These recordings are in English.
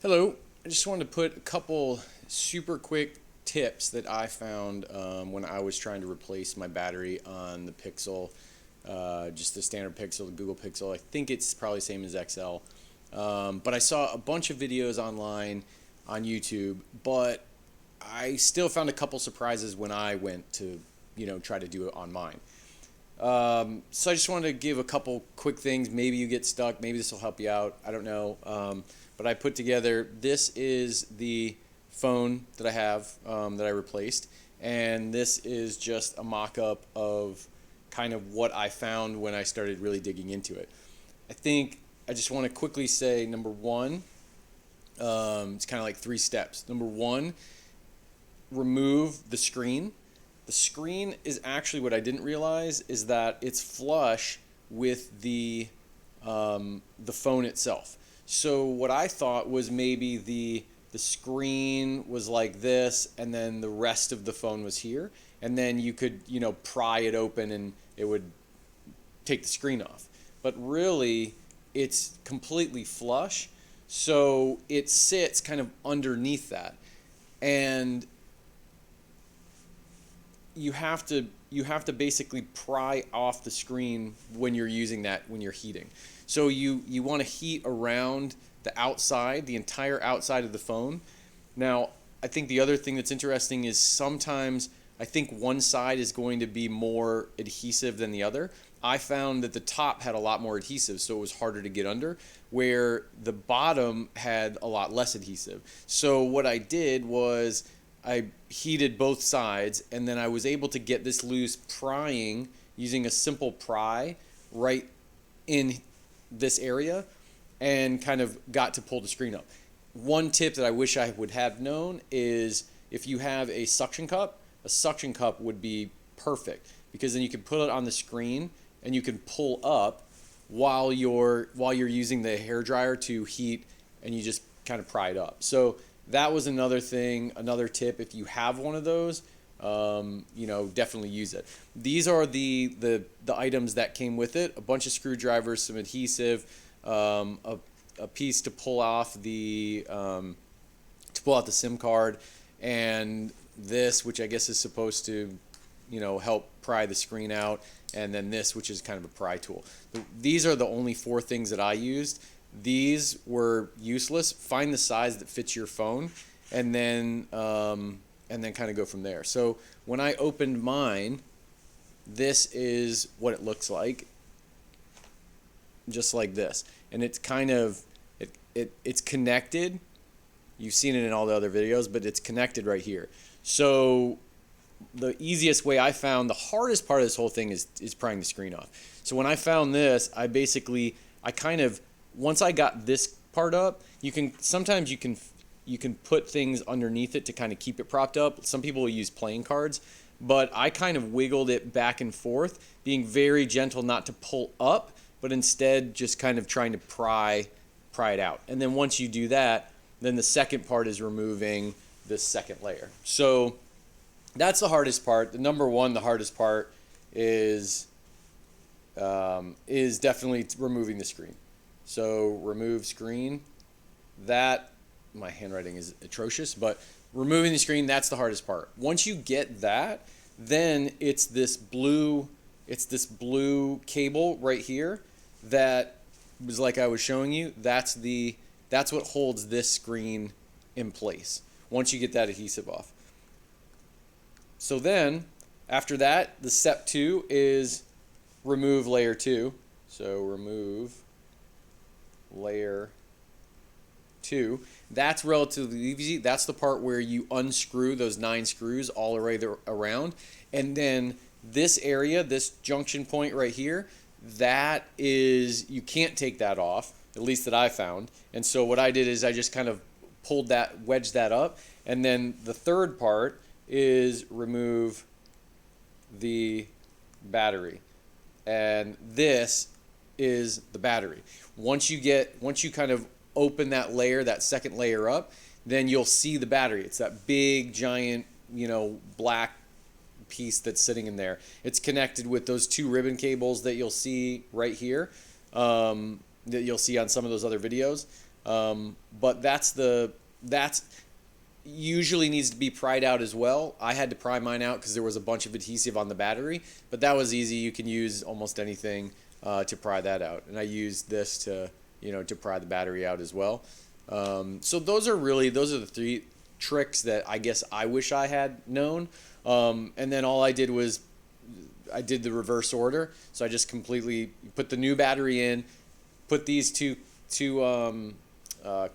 Hello, I just wanted to put a couple super quick tips that I found when I was trying to replace my battery on the Pixel, just the standard Pixel, the Google Pixel. I think it's probably the same as XL. But I saw a bunch of videos online on YouTube, but I still found a couple surprises when I went to, try to do it on mine. So I just wanted to give a couple quick things. Maybe you get stuck. Maybe this will help you out. I don't know. But I put together, this is the phone that I have that I replaced. And this is just a mock-up of kind of what I found when I started really digging into it. I think I just want to quickly say, number one, it's kind of like 3 steps. Number one, remove the screen. The screen is actually, what I didn't realize is that it's flush with the phone itself. So what I thought was maybe the screen was like this, and then the rest of the phone was here, and then you could pry it open and it would take the screen off. But really, it's completely flush, so it sits kind of underneath that, and you have to basically pry off the screen when you're using that, when you're heating. So you want to heat around the outside, the entire outside of the phone. Now, I think the other thing that's interesting is sometimes I think one side is going to be more adhesive than the other. I found that the top had a lot more adhesive, so it was harder to get under, where the bottom had a lot less adhesive. So what I did was I heated both sides, and then I was able to get this loose prying using a simple pry right in this area, and kind of got to pull the screen up. One tip that I wish I would have known is if you have a suction cup would be perfect, because then you can put it on the screen and you can pull up while you're using the hair dryer to heat, and you just kind of pry it up. So that was another thing, another tip. If you have one of those, definitely use it. These are the items that came with it: a bunch of screwdrivers, some adhesive, a piece to pull off the out the SIM card, and this, which I guess is supposed to, help pry the screen out, and then this, which is kind of a pry tool. These are the only 4 things that I used. These were useless. Find the size that fits your phone, and then kind of go from there. So when I opened mine, this is what it looks like, just like this. And it's kind of it's connected. You've seen it in all the other videos, but it's connected right here. So the easiest way I found, the hardest part of this whole thing is prying the screen off. So when I found this, once I got this part up, you can put things underneath it to kind of keep it propped up. Some people will use playing cards, but I kind of wiggled it back and forth, being very gentle not to pull up, but instead just kind of trying to pry it out. And then once you do that, then the second part is removing this second layer. So that's the hardest part. The hardest part is definitely removing the screen. So remove screen. That, my handwriting is atrocious, but removing the screen, that's the hardest part. Once you get that, then it's this blue cable right here that was, like I was showing you, that's what holds this screen in place once you get that adhesive off. So then after that, the step 2 is remove layer 2. So remove layer 2. That's relatively easy. That's the part where you unscrew those 9 screws all the way around, and then this area, this junction point right here, that is, you can't take that off, at least that I found. And so what I did is I just kind of wedged that up, and then the third part is remove the battery, and this is the battery. Once you kind of open that layer, that second layer up, then you'll see the battery. It's that big giant, black piece that's sitting in there. It's connected with those 2 ribbon cables that you'll see right here, that you'll see on some of those other videos. But that's usually needs to be pried out as well. I had to pry mine out because there was a bunch of adhesive on the battery, but that was easy. You can use almost anything to pry that out, and I used this to to pry the battery out as well. So those are the three tricks that I guess I wish I had known. And then all I did was I did the reverse order. So I just completely put the new battery in, put these two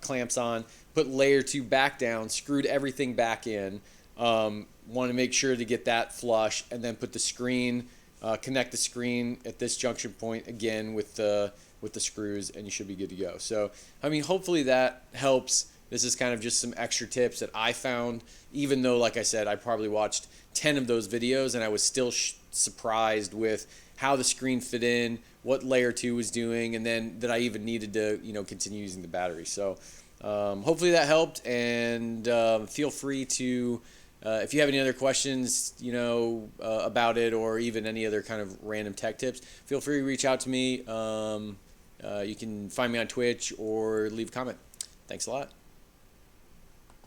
clamps on, put layer 2 back down, screwed everything back in. Want to make sure to get that flush, and then put the screen, connect the screen at this junction point again with the screws, and you should be good to go. So, I mean, hopefully that helps. This is kind of just some extra tips that I found, even though, like I said, I probably watched 10 of those videos, and I was still surprised with how the screen fit in, what layer 2 was doing, and then that I even needed to, continue using the battery. So hopefully that helped, and feel free to, if you have any other questions, about it, or even any other kind of random tech tips, feel free to reach out to me. You can find me on Twitch or leave a comment. Thanks a lot.